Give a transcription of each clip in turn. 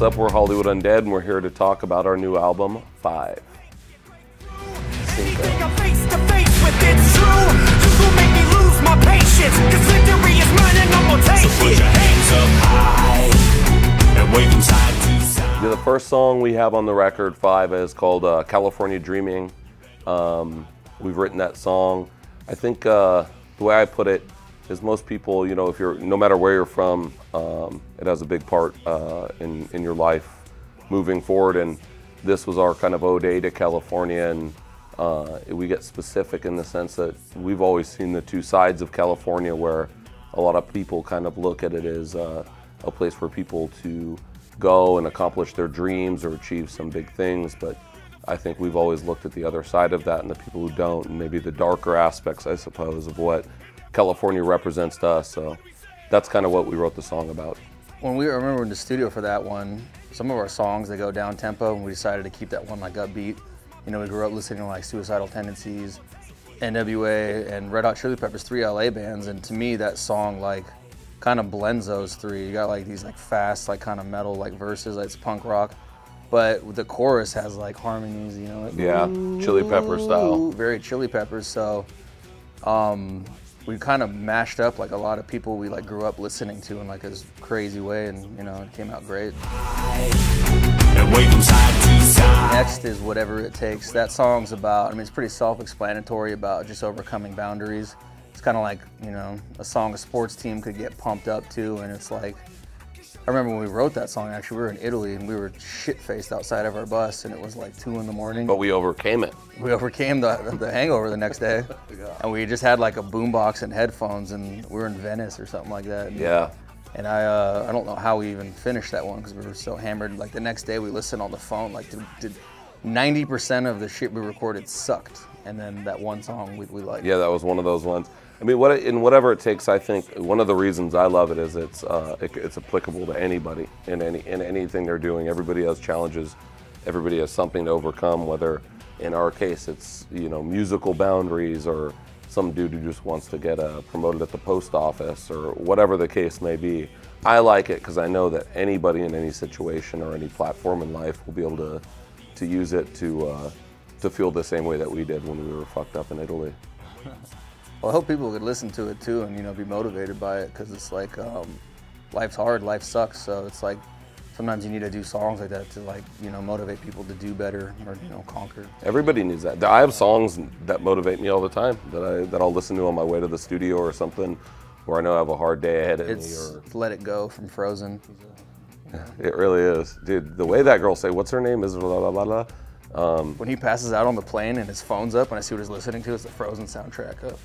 up? We're Hollywood Undead, and we're here to talk about our new album, 5. Anything I'm face to face with, it's true. You gon' make me lose my patience, 'cause victory is mine and I'm gonna take it. So put your hands up high and wave them side to side. Yeah, the first song we have on the record, 5, is called California Dreaming. We've written that song. I think the way I put it is most people, you know, if you're, no matter where you're from, it has a big part in your life moving forward. And this was our kind of ode to California. And we get specific in the sense that we've always seen the two sides of California, where a lot of people kind of look at it as a place for people to go and accomplish their dreams or achieve some big things. But I think we've always looked at the other side of that and the people who don't, and maybe the darker aspects, I suppose, of what California represents to us. So that's kind of what we wrote the song about. When we remember in the studio for that one, some of our songs, they go down tempo, and we decided to keep that one like upbeat. You know, we grew up listening to like Suicidal Tendencies, NWA, and Red Hot Chili Peppers, 3 LA bands, and to me that song like kind of blends those three. You got like these like fast, like kind of metal like verses, like it's punk rock, but the chorus has like harmonies, you know. Like, yeah, Chili Pepper style. Very Chili Peppers. So we kind of mashed up like a lot of people we like grew up listening to in like this crazy way, and you know, it came out great. Next is Whatever It Takes. That song's about, I mean, it's pretty self-explanatory about just overcoming boundaries. It's kind of like, you know, a song a sports team could get pumped up to, and it's like, I remember when we wrote that song, actually, we were in Italy and we were shit-faced outside of our bus, and it was like 2 in the morning. But we overcame it. We overcame the hangover the next day, and we just had like a boombox and headphones, and we were in Venice or something like that. Yeah. And I don't know how we even finished that one because we were so hammered. Like the next day we listened on the phone, like 90% of the shit we recorded sucked. And then that one song we liked. Yeah, that was one of those ones. I mean, in Whatever It Takes, I think one of the reasons I love it is it's applicable to anybody in anything they're doing. Everybody has challenges. Everybody has something to overcome, whether in our case it's, you know, musical boundaries, or some dude who just wants to get promoted at the post office, or whatever the case may be. I like it because I know that anybody in any situation or any platform in life will be able to use it to feel the same way that we did when we were fucked up in Italy. Well, I hope people could listen to it too, and you know, be motivated by it, because it's like life's hard, life sucks, so it's like sometimes you need to do songs like that to, like, you know, motivate people to do better, or, you know, conquer. Everybody needs that. I have songs that motivate me all the time that I'll listen to on my way to the studio or something, where I know I have a hard day ahead of me. It's Let It Go from Frozen. It really is, dude. The way that girl say, "What's her name?" is blah blah blah blah. When he passes out on the plane and his phone's up, and I see what he's listening to, it's the Frozen soundtrack up.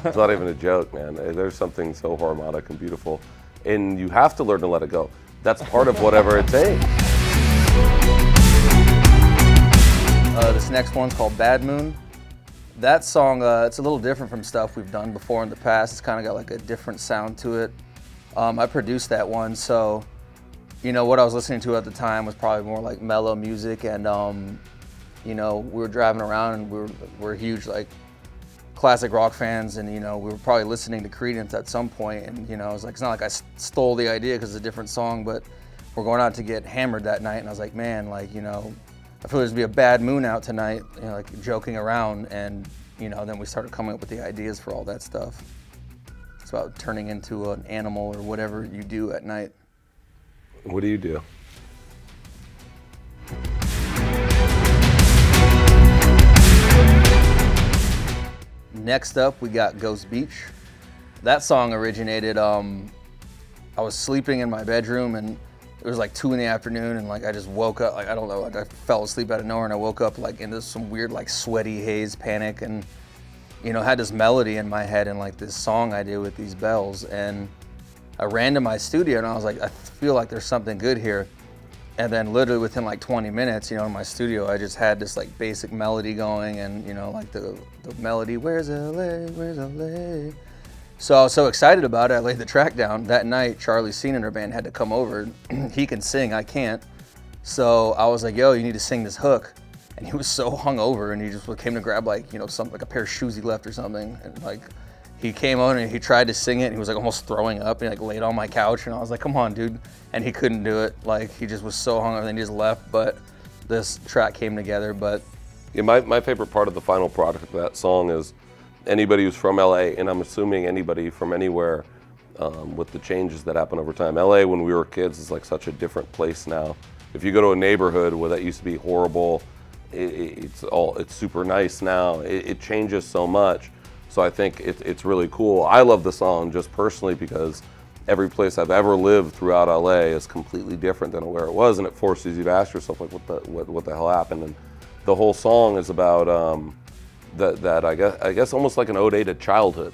It's not even a joke, man. There's something so harmonic and beautiful, and you have to learn to let it go. That's part of Whatever It Takes. This next one's called Bad Moon. That song, it's a little different from stuff we've done before in the past. It's kind of got like a different sound to it. I produced that one, so you know, what I was listening to at the time was probably more like mellow music, and you know, we were driving around and we're huge like classic rock fans, and you know, we were probably listening to Creedence at some point, and you know, it's not like I stole the idea because it's a different song, but we're going out to get hammered that night, and I was like, man, like, you know, I feel there's gonna be a bad moon out tonight, you know, like joking around, and you know, then we started coming up with the ideas for all that stuff. It's about turning into an animal or whatever you do at night. What do you do? Next up, we got Ghost Beach. That song originated, I was sleeping in my bedroom, and it was like 2 in the afternoon, and like I just woke up, like I don't know, like I fell asleep out of nowhere, and I woke up like into some weird like sweaty haze panic, and you know, had this melody in my head and like this song I did with these bells, and I ran to my studio and I was like, I feel like there's something good here. And then literally within like 20 minutes, you know, in my studio, I just had this like basic melody going, and you know, like the melody, where's LA, where's LA? So I was so excited about it, I laid the track down. That night, Charlie Seen and her band had to come over. He can sing, I can't. So I was like, yo, you need to sing this hook. And he was so hungover, and he just came to grab like, you know, like a pair of shoes he left or something. And like, he came on and he tried to sing it, and he was like almost throwing up, and he like laid on my couch, and I was like, come on, dude. And he couldn't do it. Like, he just was so hungover, and then he just left. But this track came together. But yeah, my favorite part of the final product of that song is anybody who's from LA, and I'm assuming anybody from anywhere, with the changes that happen over time. LA, when we were kids, is like such a different place now. If you go to a neighborhood where that used to be horrible, it's super nice now. It changes so much. So I think it's really cool. I love the song just personally because every place I've ever lived throughout LA is completely different than where it was, and it forces you to ask yourself, like, what the hell happened? And the whole song is about that I guess almost like an ode to childhood.